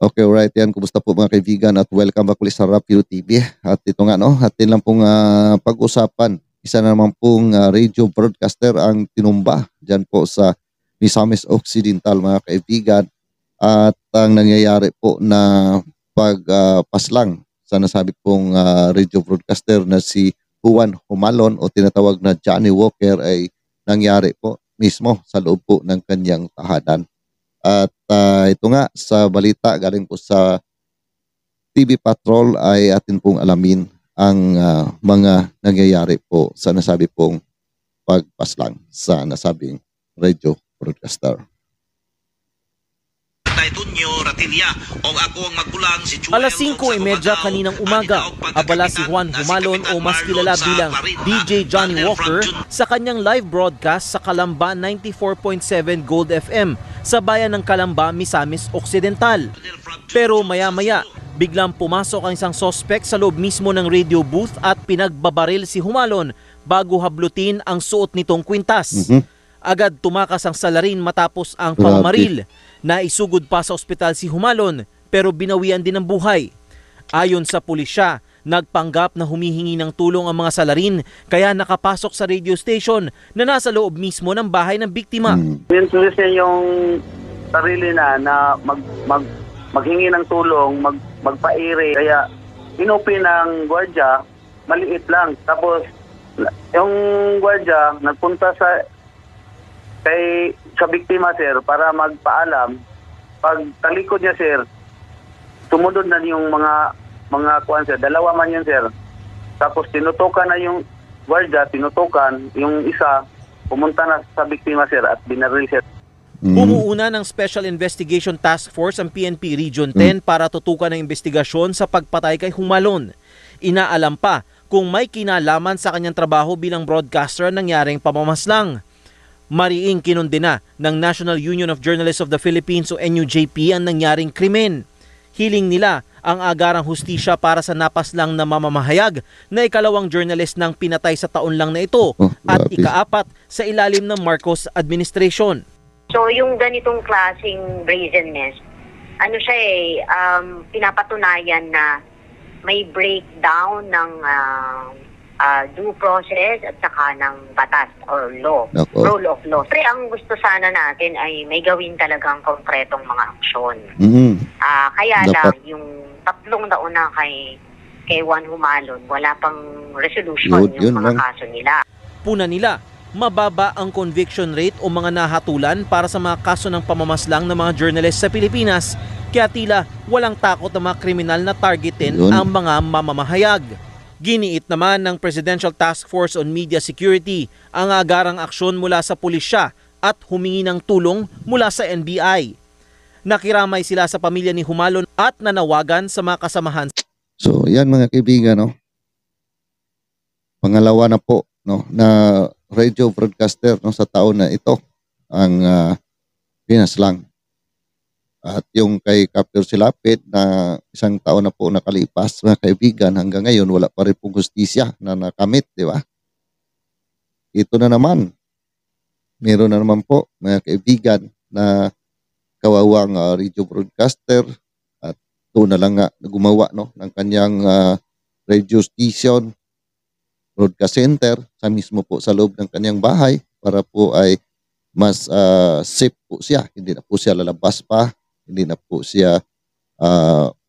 Okay, alright yan. Kumusta po mga kaibigan at welcome back ulit sa Rapio TV. At ito nga no, atin lang pong pag-usapan. Isa na naman pong radio broadcaster ang tinumba dyan po sa Misamis Occidental mga kaibigan. At ang nangyayari po na pagpaslang sa nasabi pong radio broadcaster na si Juan Humalon o tinatawag na Johnny Walker ay nangyari po mismo sa loob po ng kanyang tahanan. At ito nga sa balita galing po sa TV Patrol ay atin pong alamin ang mga nangyayari po sa nasabi pong pagpaslang sa nasabing radio broadcaster. Alas 5:30 kaninang umaga, abala si Juan Humalon o mas kilala bilang DJ Johnny Walker sa kanyang live broadcast sa Calamba 94.7 Gold FM sa bayan ng Calamba, Misamis Occidental. Pero maya-maya, biglang pumasok ang isang suspect sa loob mismo ng radio booth at pinagbabaril si Humalon bago hablutin ang suot nitong kwintas. Agad tumakas ang salarin matapos ang pamamaril. Naisugod pa sa ospital si Humalon pero binawian din ng buhay. Ayon sa pulisya, nagpanggap na humihingi ng tulong ang mga salarin kaya nakapasok sa radio station na nasa loob mismo ng bahay ng biktima. Pinutulis niya yung sarili na maghingi ng tulong, magpaire. Kaya inupi ng gwardya, maliit lang. Tapos yung gwardya nagpunta sa biktima, sir, para magpaalam. Pag talikod niya, sir, tumunod na yung mga kuwan, sir. Dalawa man yun, sir. Tapos tinutukan na yung guardia, tinutukan. Yung isa, pumunta na sa biktima, sir, at binaril, sir. Umuuna ng Special Investigation Task Force ang PNP Region 10 para tutukan ang investigasyon sa pagpatay kay Humalon. Inaalam pa kung may kinalaman sa kanyang trabaho bilang broadcaster ang nangyaring pamamaslang. Mariing kinundena ng National Union of Journalists of the Philippines o NUJP ang nangyaring krimen. Hiling nila ang agarang hustisya para sa napaslang na mamamahayag na ikalawang journalist ng pinatay sa taon lang na ito at ikaapat sa ilalim ng Marcos administration. So yung ganitong klaseng brazenness, pinapatunayan na may breakdown ng due process at saka ng batas or law, rule of law. Pero ang gusto sana natin ay may gawin talagang konkretong mga aksyon. Kaya lang, yung 3 taon na kay Juan Humalon, wala pang resolution yung mga kaso nila. Puna nila, mababa ang conviction rate o mga nahatulan para sa mga kaso ng pamamaslang ng mga journalist sa Pilipinas, kaya tila walang takot ng mga kriminal na targetin ang mga mamamahayag. Giniit naman ng Presidential Task Force on Media Security ang agarang aksyon mula sa pulisya at humingi ng tulong mula sa NBI. Nakiramay sila sa pamilya ni Humalon at nanawagan sa mga kasamahan. So yan mga kaibigan, no? Pangalawa na po, no, na radio broadcaster, no, sa taon na ito ang pinaslang. At yung kay Captain Silapit na 1 taon na po nakalipas, mga kaibigan, hanggang ngayon wala pa rin pong hustisya na nakamit, di ba? Ito na naman, meron na naman po, mga kaibigan, na kawawang radio broadcaster at ito na lang nga gumawa, no, ng kanyang radio station, broadcast center, sa mismo po sa loob ng kanyang bahay para po ay mas safe po siya. Hindi na po siya lalabas pa. Hindi na po siya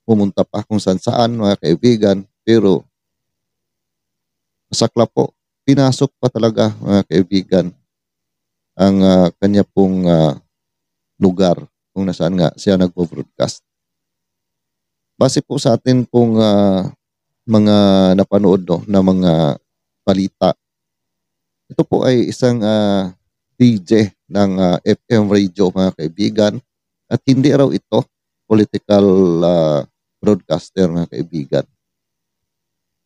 pumunta pa kung saan mga kaibigan. Pero masakla po, pinasok pa talaga mga kaibigan ang kanya pong lugar kung nasaan nga siya nagpo-broadcast. Base po sa atin pong mga napanood, no, na mga balita, ito po ay isang DJ ng FM radio, mga kaibigan. At hindi raw ito political broadcaster, mga kaibigan.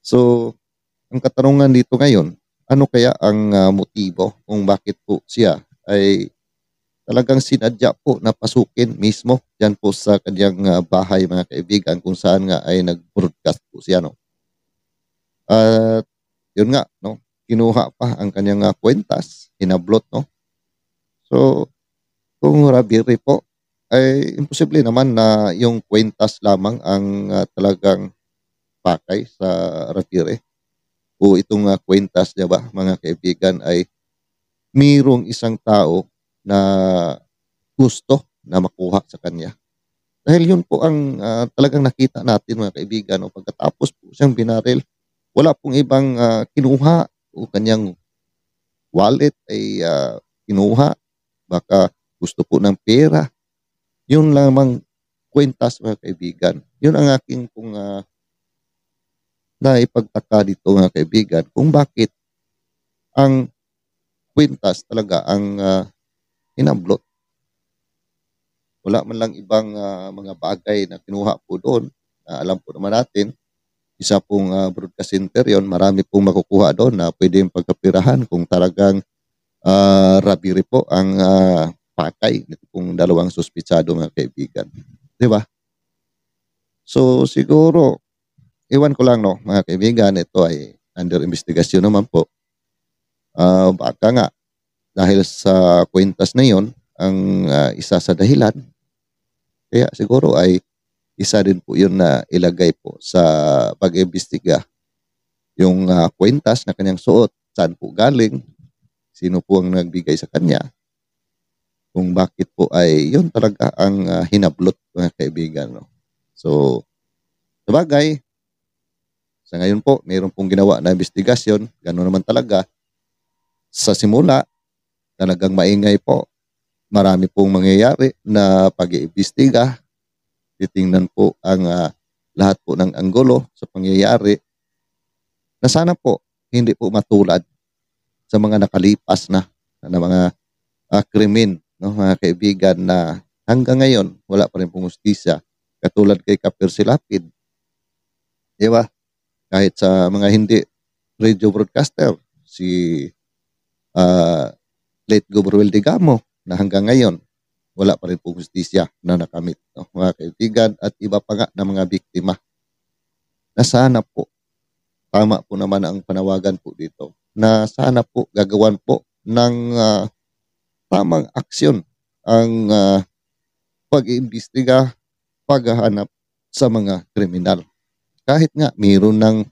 So, ang katanungan dito ngayon, ano kaya ang motibo kung bakit po siya ay talagang sinadya po na pasukin mismo dyan po sa kanyang bahay, mga kaibigan, kung saan nga ay nag-broadcast po siya, no? At yun nga, no, kinuha pa ang kanyang kwentas, hinablot, no? So, kung rabiri po, ay imposible naman na yung kwentas lamang ang talagang pakay sa Rapire. O itong kwentas, di ba, mga kaibigan, ay mayroong isang tao na gusto na makuha sa kanya. Dahil yun po ang talagang nakita natin, mga kaibigan. O pagkatapos po siyang binaril, wala pong ibang kinuha o kanyang wallet ay kinuha. Baka gusto po ng pera. Yun lamang kwentas, mga kaibigan. Yun ang aking pong naipagtaka dito, mga kaibigan, kung bakit ang kwintas talaga ang inablot. Wala man lang ibang mga bagay na kinuha po doon. Alam po naman natin, isa pong broadcast center yon, marami pong makukuha doon na pwede yung pagkapirahan kung talagang Rapire po ang pakay nito pong dalawang suspitsado, mga kaibigan. Di ba? So siguro, iwan ko lang, no, mga kaibigan, ito ay under investigation naman po. Baka nga, dahil sa kwentas na yon ang isa sa dahilan, kaya siguro ay isa din po yun na ilagay po sa pag-imbestiga. Yung kwentas na kanyang suot, saan po galing, sino po ang nagbigay sa kanya, kung bakit po ay yun talaga ang hinablot, mga kaibigan. No? So, sabagay, sa ngayon po, mayroon pong ginawa na investigasyon, gano'n naman talaga. Sa simula, talagang maingay po. Marami pong mangyayari na pag-iimbestiga. Titingnan po ang lahat po ng anggulo sa pangyayari na sana po hindi po matulad sa mga nakalipas na mga krimen, no, mga kaibigan, na hanggang ngayon wala pa rin pong hustisya. Katulad kay Kaper Silapid. Di ba? Kahit sa mga hindi radio broadcaster, si late Gabriel Digamo, na hanggang ngayon wala pa rin po hustisya na nakamit, no, mga kaibigan, at iba pa nga na mga biktima na sana po, tama po naman ang panawagan po dito, na sana po gagawan po ng tamang aksyon ang pag-iimbestiga, paghahanap sa mga kriminal. Kahit nga mayroon ng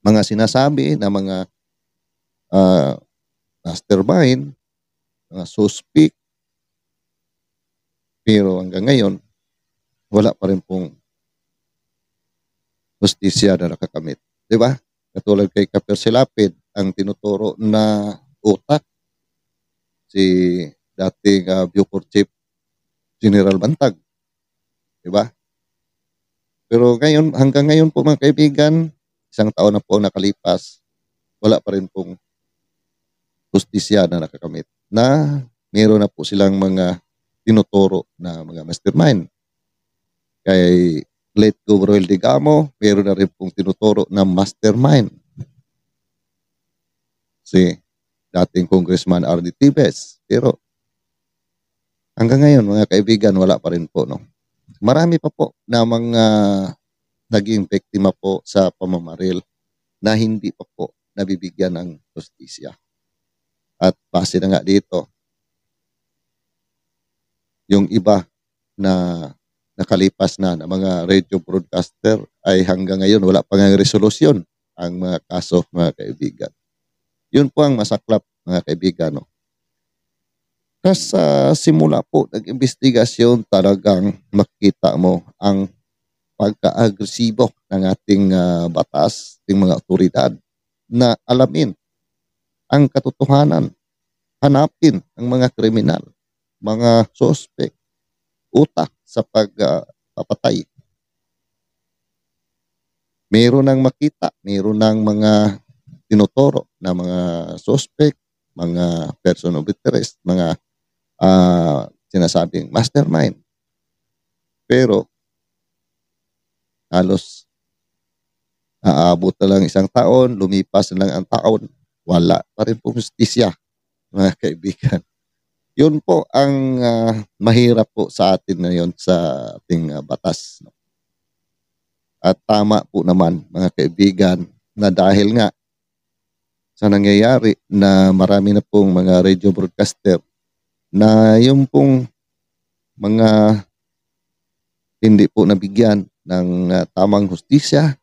mga sinasabi na mga mastermind, mga suspect, pero hanggang ngayon, wala pa rin pong hustisya na nakakamit. Di ba? Katulad kay Kaper Silapid, ang tinuturo na utak, si dating Bucor Chief General Bantag. Di ba? Pero ngayon, hanggang ngayon po, mga kaibigan, isang taon na po nakalipas, wala pa rin pong hustisya na nakakamit. Na meron na po silang mga tinuturo na mga mastermind. Kay late Gabriel Digamo, meron na rin pong tinuturo na mastermind. Si dating Congressman R.D. Tibes. Pero hanggang ngayon, mga kaibigan, wala pa rin po. No? Marami pa po na mga naging biktima po sa pamamaril na hindi pa po nabibigyan ng hustisya. At base na nga dito, yung iba na nakalipas na ng mga radio broadcaster ay hanggang ngayon wala pa nga resolusyon ang mga kaso, mga kaibigan. Yun po ang masaklap, mga kaibigan. No? Kasi sa simula po ng investigasyon, talagang makita mo ang pagka-agresibo ng ating batas, ating mga otoridad na alamin ang katotohanan, hanapin ang mga kriminal, mga suspect, utak sa pagpapatay. Meron nang makita, meron nang mga tinuturo na mga suspect, mga person of interest, mga sinasabing mastermind. Pero halos aabot na lang isang taon, lumipas na lang ang taon, wala pa rin pong hustisya, mga kaibigan. Yun po ang mahirap po sa atin ngayon sa ating batas. At tama po naman, mga kaibigan, na dahil nga sa nangyayari na marami na pong mga radio broadcaster na yung pong mga hindi po nabigyan ng tamang hustisya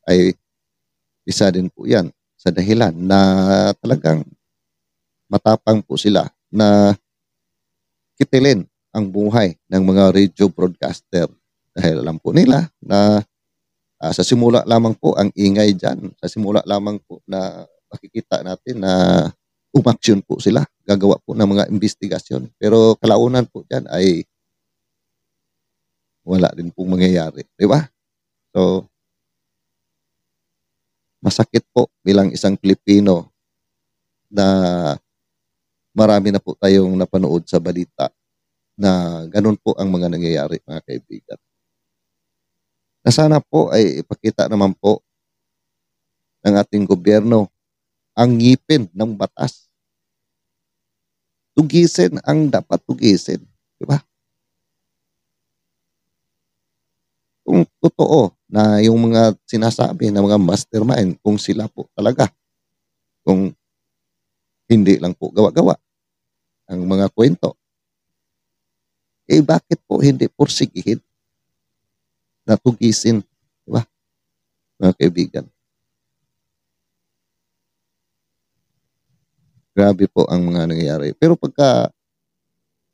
ay isa din po yan sa dahilan na talagang matapang po sila na kitilin ang buhay ng mga radio broadcaster. Dahil alam po nila na sa simula lamang po ang ingay dyan. Sa simula lamang po na makikita natin na umaksyon po sila. Gagawa po ng mga investigasyon. Pero kalaunan po dyan ay wala din pong mangyayari. Di ba? So, masakit po bilang isang Pilipino na marami na po tayong napanood sa balita na ganun po ang mga nangyayari, mga kaibigan. Na sana po ay ipakita naman po ng ating gobyerno ang ngipin ng batas. Tugisin ang dapat tugisin. Di ba? Kung totoo na yung mga sinasabi ng mga mastermind, kung sila po talaga, kung hindi lang po gawa-gawa ang mga kwento, bakit po hindi porsigihin na tugisin, di ba, mga kaibigan? Grabe po ang mga nangyayari. Pero pagka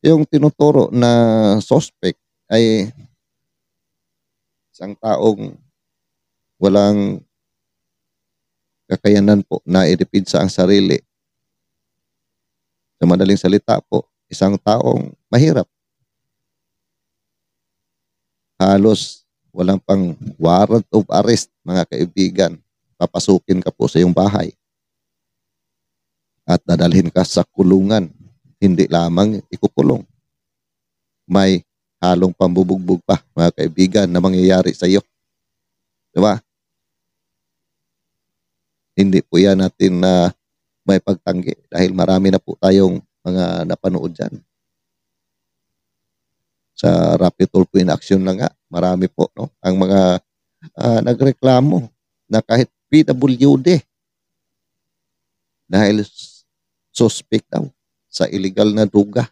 yung tinuturo na suspect ay isang taong walang kakayanan po na i-defend ang sarili. Sa madaling salita po, isang taong mahirap. Halos walang pang warrant of arrest, mga kaibigan. Papasukin ka po sa iyong bahay at dadalhin ka sa kulungan. Hindi lamang ikukulong. May halong pambubugbog pa, mga kaibigan, na mangyayari sa iyo. Diba? Hindi po yan natin na may pagtanggi dahil marami na po tayong mga napanood dyan. Sa Rapid Tulpo in Action lang nga, marami po, no? Ang mga nagreklamo na kahit PWD dahil suspect daw sa illegal na droga.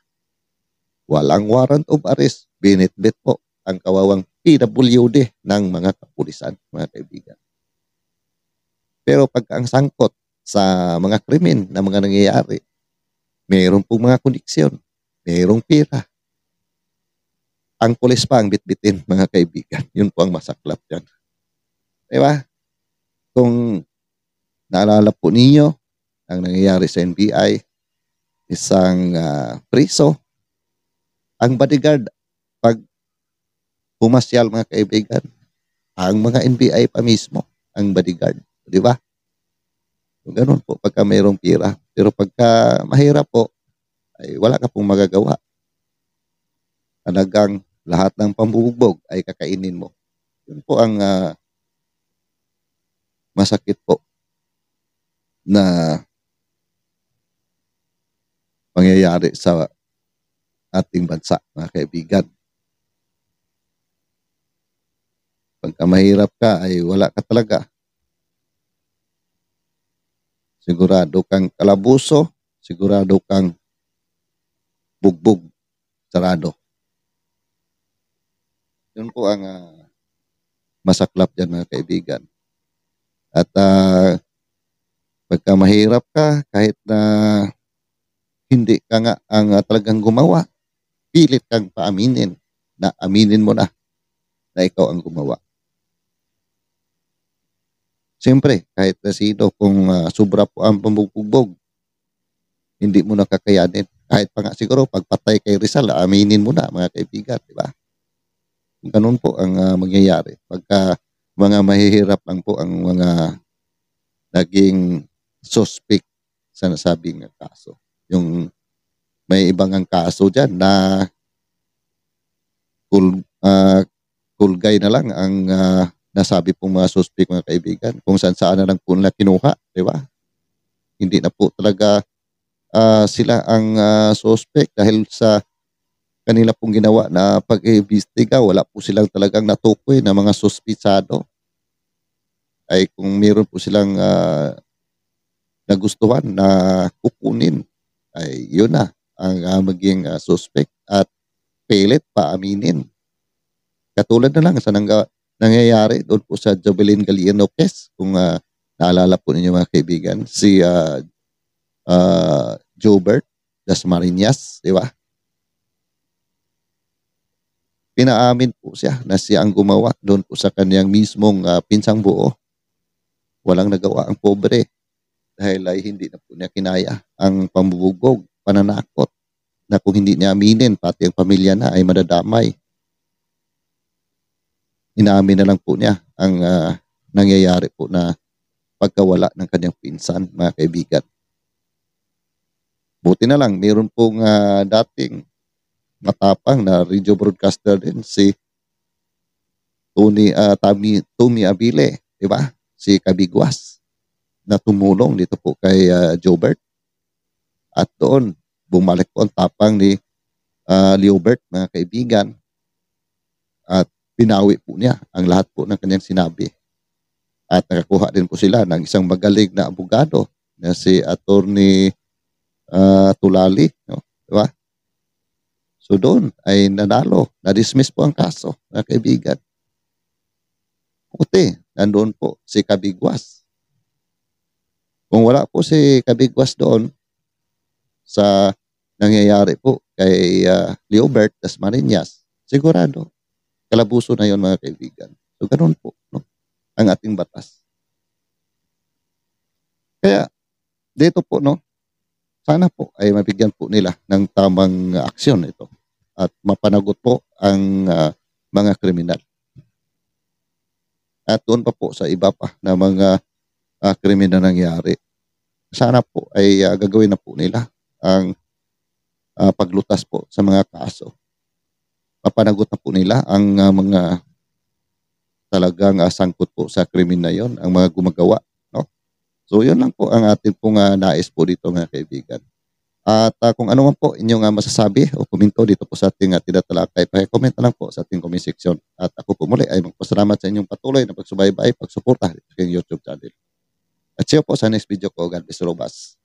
Walang warrant of arrest. Binitbit po ang kawawang PWD ng mga kapulisan, mga kaibigan. Pero pagka ang sangkot sa mga krimen na mga nangyayari, mayroon pong mga koneksyon, mayroong pira. Ang pulis pa ang bitbitin, mga kaibigan. Yun po ang masaklap dyan. Diba? Kung naalala po ninyo, ang nangyayari sa NBI, isang priso, ang bodyguard, pag pumasyal, mga kaibigan, ang mga NBI pa mismo, ang bodyguard. Di ba? Ganun po pagka mayroong pira. Pero pagka mahirap po, ay wala ka pong magagawa. Talagang lahat ng pambubugbog ay kakainin mo. Yun po ang masakit po na pangyayari sa ating bansa, mga kaibigan. Pagka mahirap ka ay wala ka talaga. Sigurado kang kalabuso, sigurado kang bugbog, sarado. Yun po ang masaklap dyan, mga kaibigan. At pagka mahirap ka, kahit na hindi ka nga ang talagang gumawa, pilit kang paaminin na aminin mo na ikaw ang gumawa. Siyempre, kahit na sino, kung sobra po ang pambubugbog, hindi mo na kakayanin. Kahit pa nga siguro, pagpatay kay Rizal, aminin mo na, mga kaibigan, di ba? Ganun po ang mangyayari. Pagka mga mahihirap lang po ang mga naging suspect sa nasabing kaso. Yung may ibang ang kaso dyan na kulgay na lang ang nasabi pong mga suspect, mga kaibigan. Kung saan na lang po nila kinuha, di ba? Hindi na po talaga sila ang suspect dahil sa kanila pong ginawa na pag-iimbestiga, wala po silang talagang natukoy na mga suspitsado. Ay kung meron po silang nagustuhan na kukunin, ay yun na ang maging suspect. At pilit paaminin. Katulad na lang sa nangyayari doon po sa Jovelyn Galiano case. Kung naalala po ninyo mga kaibigan, si Jobert Dasmariñas, di ba? Pinaamin po siya na siya ang gumawa doon po sa kanyang mismong pinsang buo. Walang nagawa ang pobre dahil ay hindi na po niya kinaya ang pambubugog, pananakot, na kung hindi niya aminin, pati ang pamilya na ay madadamay. Inaamin na lang po niya ang nangyayari po na pagkawala ng kanyang pinsan, mga kaibigan. Buti na lang, mayroon pong dating matapang na radio broadcaster din, si Tommy Abile, di ba? Si Kabigwas, na tumulong dito po kay Jobert. At doon, bumalik po ang tapang ni Leobert, mga kaibigan. At pinawi po niya ang lahat po ng kanyang sinabi. At nakakuha din po sila ng isang magaling na abogado na si Attorney Tulali, no? Diba? So doon ay nanalo, na-dismiss po ang kaso, mga kaibigan. Puti, nandoon po si Kabigwas. Kung wala po si Kabigwas doon sa nangyayari po kay Leobert Dasmariñas, sigurado, kalabuso na yon, mga kaibigan. So ganoon po, no, ang ating batas. Kaya dito po, no, sana po ay mabigyan po nila ng tamang aksyon ito at mapanagot po ang mga kriminal. At doon pa po sa iba pa na mga kriminal na nangyari. Sana po ay gagawin na po nila ang paglutas po sa mga kaso. Mapanagot na po nila ang mga talagang sangkot po sa krimen na yon, ang mga gumagawa. No? So yun lang po ang atin pong nais po dito, mga kaibigan. At kung ano man po inyong masasabi o komento dito po sa ating tinatalakay, pakicomment na lang po sa ating comment section. At ako po muli ay magpasalamat sa inyong patuloy na pagsubaybay, pagsuporta sa aking YouTube channel. At see you po sa next video ko. God bless you, Robas.